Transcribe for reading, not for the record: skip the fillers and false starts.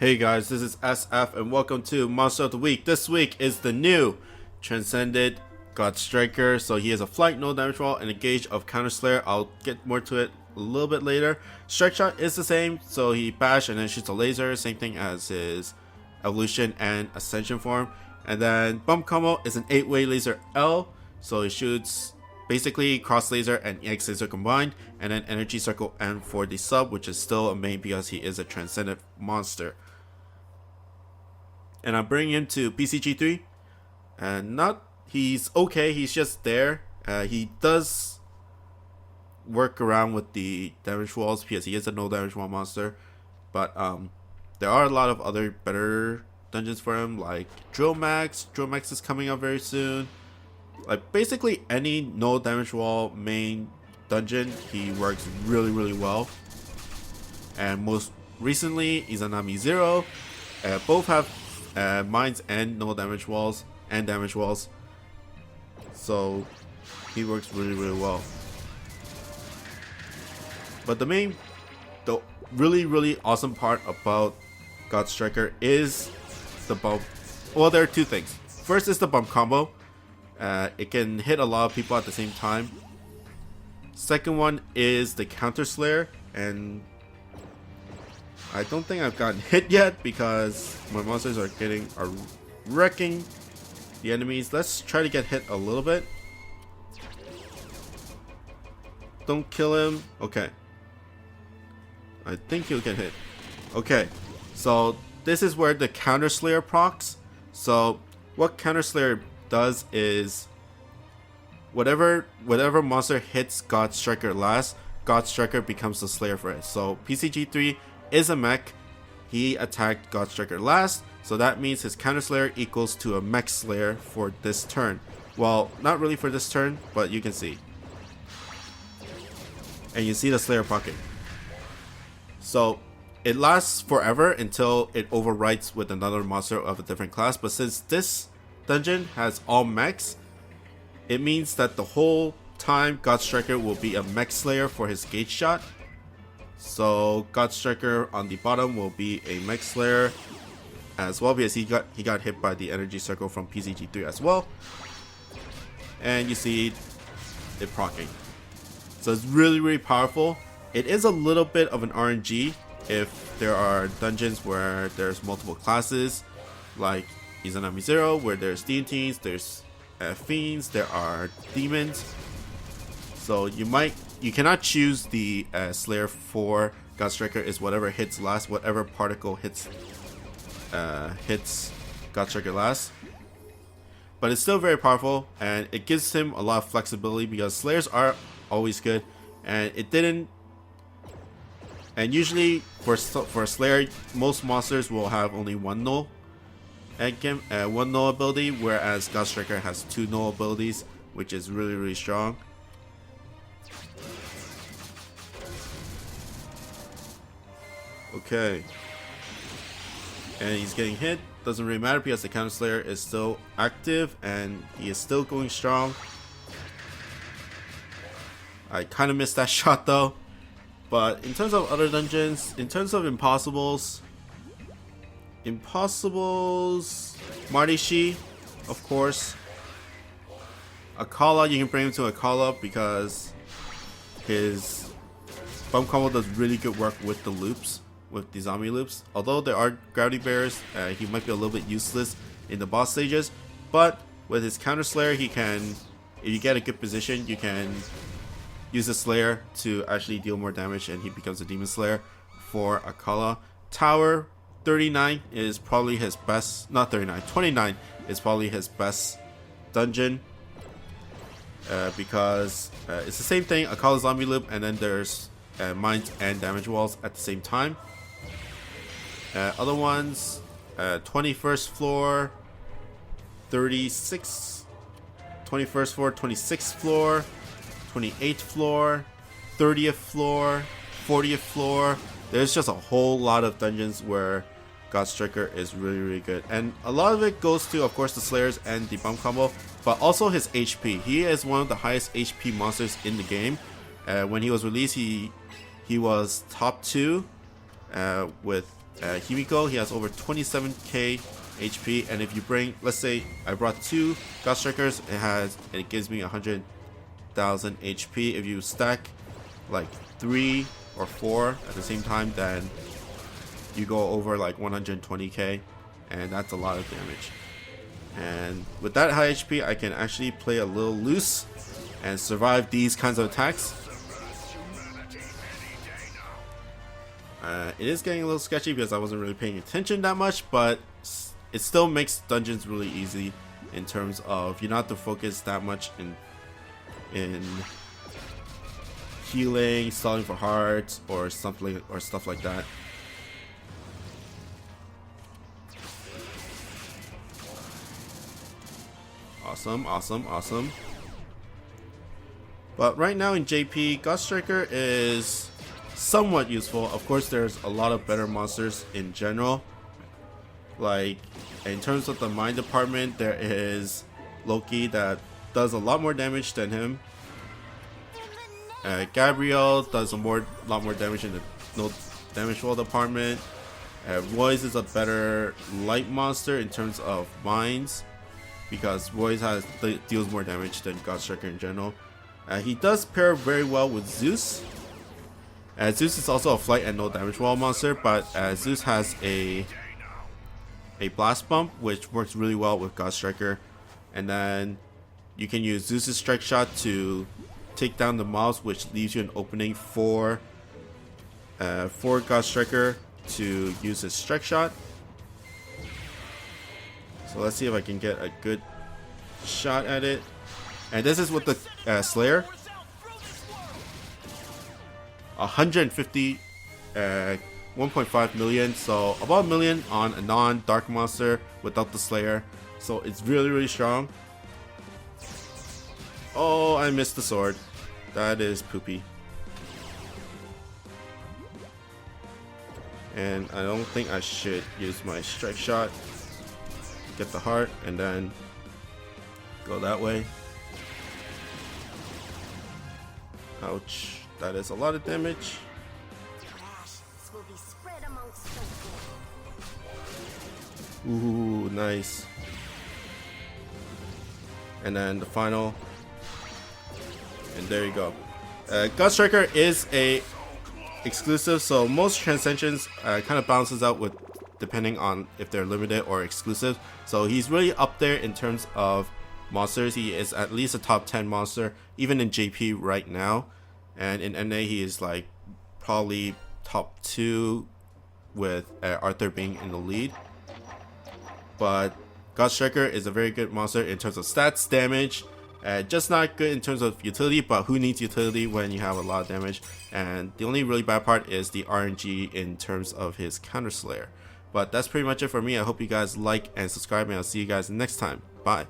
Hey guys, this is SF and welcome to Monster of the Week. This week is the new Transcended Godstriker. So he has a flight, no damage wall, and a gauge of Counter Slayer. I'll get more to it a little bit later. Strike shot is the same, so he bash and then shoots a laser, same thing as his evolution and ascension form. And then bump combo is an 8-way laser L, so he shoots basically cross laser and EX laser combined, and then energy circle N for the sub, which is still a main because he is a transcendent monster. And I'm bringing him to PCG3, and he's okay, he's just there. He does work around with the damage walls because he is a no damage wall monster, but there are a lot of other better dungeons for him, like Drill Max is coming up very soon. Like basically any no damage wall main dungeon, he works really well. And most recently Izanami Zero, both have mines and no damage walls and damage walls, so he works really well. But the really awesome part about Godstriker is the bump. Well, there are two things. First is the bump combo. It can hit a lot of people at the same time. Second one is the counter slayer, and I don't think I've gotten hit yet because my monsters are wrecking the enemies. Let's try to get hit a little bit. Don't kill him. Okay. I think he'll get hit. Okay. So this is where the counter slayer procs. So what counter slayer does is whatever monster hits Godstriker last, Godstriker becomes the slayer for it. So PCG3 is a mech. He attacked Godstriker last, so that means his counter slayer equals to a mech slayer for this turn. Well, not really for this turn, but you can see. And you see the slayer pocket. So it lasts forever until it overwrites with another monster of a different class, but since this dungeon has all mechs, it means that the whole time Godstriker will be a mech slayer for his gauge shot. So Godstriker on the bottom will be a mech slayer as well because he got hit by the energy circle from PCG3 as well. And you see it proccing. So it's really powerful. It is a little bit of an RNG if there are dungeons where there's multiple classes, like Izanami Zero, where there's deities, there's fiends, there are demons. So you cannot choose the slayer for Godstriker. Is whatever hits last, whatever particle hits Godstriker last. But it's still very powerful, and it gives him a lot of flexibility because slayers are always good, and it didn't. And usually for a slayer, most monsters will have only one null one null ability, whereas Godstriker has two null abilities, which is really strong. Okay. And he's getting hit. Doesn't really matter because the counter slayer is still active and he is still going strong. I kind of missed that shot though. But in terms of other dungeons, in terms of impossibles, Marishi, of course. Akala, you can bring him to Akala because his bump combo does really good work with the loops, with the zombie loops. Although there are gravity barriers, he might be a little bit useless in the boss stages. But with his counter slayer, he can, if you get a good position, you can use the slayer to actually deal more damage, and he becomes a demon slayer for Akala. Tower 39 is probably his best, not 39, 29 is probably his best dungeon because it's the same thing, Akala zombie loop, and then there's mines and damage walls at the same time. Other ones, 21st floor, 36, 21st floor, 26th floor, 28th floor, 30th floor, 40th floor. There's just a whole lot of dungeons where Godstriker is really good, and a lot of it goes to, of course, the slayers and the bump combo, but also his HP. He is one of the highest HP monsters in the game. When he was released, he was top 2 with Himiko, he has over 27k HP, and if you bring, let's say I brought 2 Godstrikers, it gives me 100,000 HP. If you stack like 3 or 4 at the same time, then you go over like 120k, and that's a lot of damage. And with that high HP, I can actually play a little loose and survive these kinds of attacks. It is getting a little sketchy because I wasn't really paying attention that much, but it still makes dungeons really easy in terms of you don't have to focus that much in healing, stalling for hearts, or stuff like that. Awesome, awesome, awesome. But right now in JP, Godstriker is somewhat useful. Of course, there's a lot of better monsters in general. Like, in terms of the mine department, there is Loki that does a lot more damage than him. Gabriel does a lot more damage in the no damage wall department. Royce is a better light monster in terms of mines, because Royce deals more damage than Godstriker in general. He does pair very well with Zeus. Zeus is also a flight and no damage wall monster, but Zeus has a blast bump, which works really well with Godstriker. And then you can use Zeus's strike shot to take down the mobs, which leaves you an opening for Godstriker to use his strike shot. So let's see if I can get a good shot at it. And this is with the Slayer. 150, 1.5 million, so about a million on a non-dark monster without the Slayer. So it's really, really strong. Oh, I missed the sword. That is poopy. And I don't think I should use my strike shot. Get the heart and then go that way. Ouch. That is a lot of damage. Ooh, nice. And then the final. And there you go. Godstriker is a exclusive, so most Transcensions kind of balances out with depending on if they're limited or exclusive. So he's really up there in terms of monsters. He is at least a top 10 monster, even in JP right now. And in NA, he is like probably top 2, with Arthur being in the lead. But Godstriker is a very good monster in terms of stats, damage, just not good in terms of utility, but who needs utility when you have a lot of damage? And the only really bad part is the RNG in terms of his counter slayer. But that's pretty much it for me. I hope you guys like and subscribe, and I'll see you guys next time. Bye.